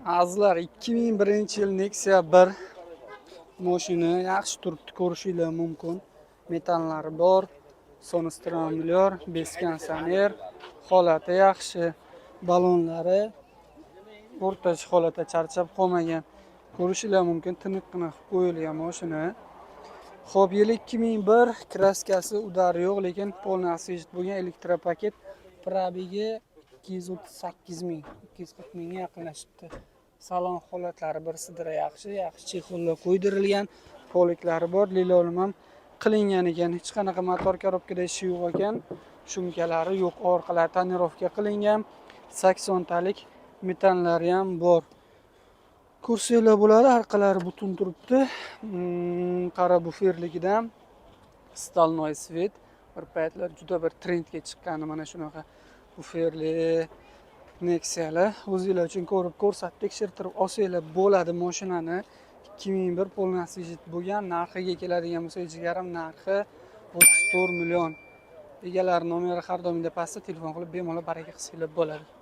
Azizlar, 2001-yil Nexia 1 mashina yaxshi turibdi, ko'rishinglar mumkin. Metallari bor, sonistramlar, beskansaner, holati yaxshi. Balonlari o'rtacha holatda, charchab qolmagan. Ko'rishinglar mumkin, tiniqqina qilib qo'yilgan mashina. Xo'p, yil 2001, kraskasi udari yo'q, lekin polni освежит bo'lgan elektropaket. Probegi 238 ming, 240 mingga yaqinlashibdi. Salon holatlari bir sidra yaxshi chexollar qo'ydirilgan, poliklari bor, lilolim ham qilingan ekan. Hech qanaqa motor korobkada ishi yo'q ekan. Shumkalari yo'q, orqalar tonirovka qilingan. 80 talik metanlari ham bor. Kursiylar bo'ladi, orqalari butun turibdi. Qara buferligidan stolnoy svet bir paytlar juda bir trendga chiqqani mana shunaqa buferli Nexialar. O'zingizlar uchun ko'rib ko'rsatib, tekshirtirib olsanglar bo'ladi mashinani. 2001 polni освежит bo'lgan, narxiga keladigan bo'lsa, jigarim narxi 34 million. Egalari nomeri har doimda pastda, telefon qilib bemalol baraka qilsanglar bo'ladi.